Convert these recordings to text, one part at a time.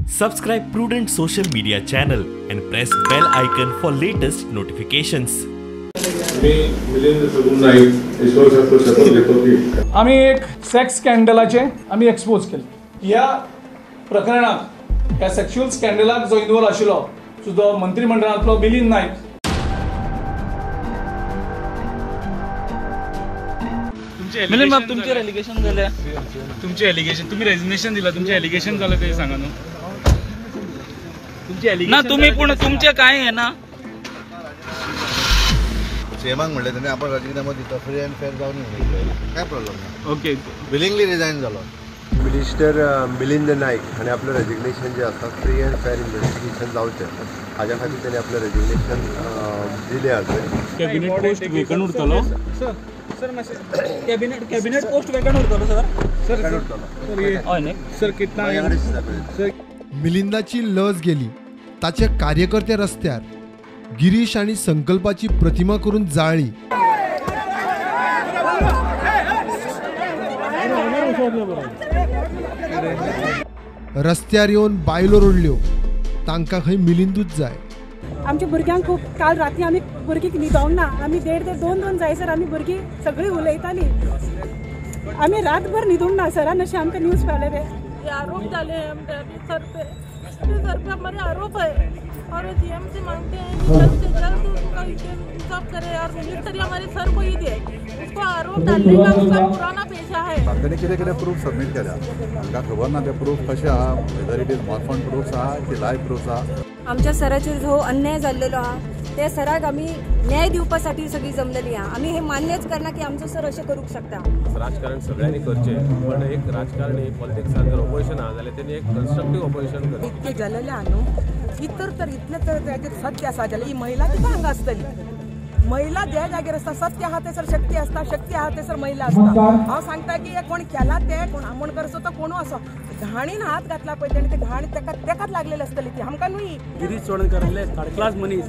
Subscribe Prudent social media channel and press bell icon for latest notifications. आम्ही एक sex स्कॅन्डलाचे आम्ही expose केले. या प्रकरणात ह्या सेक्शुअल स्कॅन्डलाक जो इन्वॉल्व आशिल्लो सुद्धा मंत्रिमंडळांतलो मिलिंद नाईक. मिलिंद बाब तुमचे एलिगेशन झाले. तुमचे एलिगेशन तुम्ही रेजिग्नेशन दिला, तुमचे एलिगेशन झालं ते सांगा ना. तुमचे एलिगेशन ना तुम्ही पण तुमचे काय आहे ना सेमांक म्हणले त्यांनी आपण राजीनामा दिता फ्री अँड फेअर जाऊन काय प्रॉब्लेम नाही. ओके विलिंगली रिजाईन झालो. मिनिस्टर मिलिंद नाईक आणि आपलं रेजिग्नेशन जे असतात फ्री अँड फेअर इन्व्हेस्टिगेशन जावचें हाज्या खातीर त्यांनी आपलं रेजिग्नेशन दिले आज. कॅबिनेट पोस्ट वेकंट उरतलो कॅबिनेट पोस्ट वेकंट उरतलो सर. सर कितना मिलिंदाची लस गेली. ताचे कार्यकर्ते रस्त्यार गिरीश आणि संकल्पाची प्रतिमा करून जाळली. रस्त्यार येऊन बायलो रोडल्यो. तांकां खंय मिलिंदूच जाय. आमच्या भुरग्यांक खूब काल राती आमी भुरगीं न्हिदोंक ना. आमी 1:30 जायसर आमी भुरगीं सगळीं उलयतालीं. आमी रातभर न्हिदूंक ना सरान अशें आमकां न्यूज पावले ते. आरोप डाले सर पे हमारे आरोप है और जीएम से मांगते हैं कि जल्द से जल्द उसका इंसाफ करे और मिनिस्टर हमारे सर को ही दे. उसको आरोप डालने का उसका पुराना पेशा है. तांणी कितें प्रूफ सबमिट केल्या तांकां खबर ना ते प्रूफ कशें आहा, whether it is Marfan proofs आहा की लायव्ह प्रूफ्स आहा. आमच्या सराचेर जो अन्याय जाल्लेलो आहा त्या सराक आमी न्याय दिवपासाठी सगळी जमलेली आहा. आमी हे मान्यच करना की आमचो सर अशें करूंक शकता. राजकारण सगळ्यांनी करचें पण एक राजकारणी पॉलिटिक्सात जर ऑपोजिशन आहा जाल्यार तेणी एक कन्स्ट्रक्टीव ऑपोजिशन करचें. इतके जाल्लेले आहा न्हू इतर तर इतले तर ताचेर सत्य आसा जाल्यार ही महिला कित्याक हांगा आसतली. महिला ज्या जाग्यार आसता सत्य आहा थंयसर शक्ती आसता, शक्ती आहा थंयसर महिला आसता. हांव सांगता की हे कोण केला ते कोण आमोणकर असो तो कोणू असो घाणीन हात घातला पळय तेणी ते घाण तेकाच लागलेली आसतली ती आमकां न्हय. गिरीश चोडणकर असले थर्ड क्लास मनीस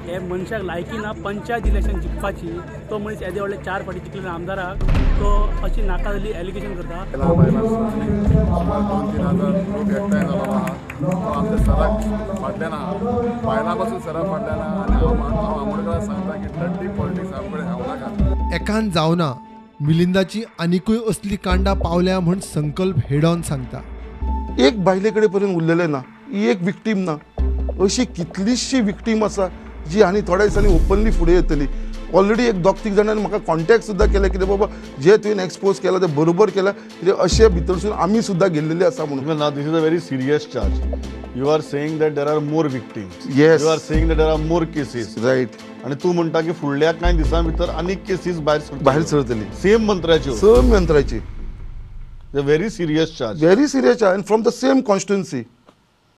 हे मनशाक लायकी ना पंचायत इलेक्शन जिखपाची. तो मनीस येदे व्हडले 4 फावटी जिखलेल्या आमदाराक तो अशी नाका जाल्ली एलिगेशन करता. 2,000-3,000 लोक एकठांय जालो आहा तो आमच्या सराक फाटल्यान आहा. बायलां पासून सराक फाटल्यान आहा आनी हांव आमोणकरांक सांगता की डर्टी पॉलिटिक्स आमचे कडेन हांव नाका. एकान जावना. मिलिंदाची आनिकूय असली कांडा पावल्या म्हण संकल्प हेड ऑन सांगता. एक बायले कडेन पर्यंत उरलेले ना, ही एक विक्टीम ना. अशी कितलीशी विक्टीम आसा जी आनी थोड्या दिसांनी ओपनली फुडें येतली. ऑलरेडी एक 2-3 जाणांनी म्हाका कॉन्टॅक्ट सुद्दां केले कितें बाबा जे तुवें एक्सपोज केला ते बरोबर केला कित्याक अशे भितरसून आमी सुद्दां गेल्लेले आसा म्हणून. Now this is a very serious charge. You are saying that there are more victims. Yes. You are saying that there are more cases. Right. आणि तू म्हणटा की फुडल्या कांय दिसां भितर आनीक केसीस भायर सरतली सेम मंत्र्याच्यो. सेम मंत्र्याची. Very serious charge. Very serious charge from the same constituency.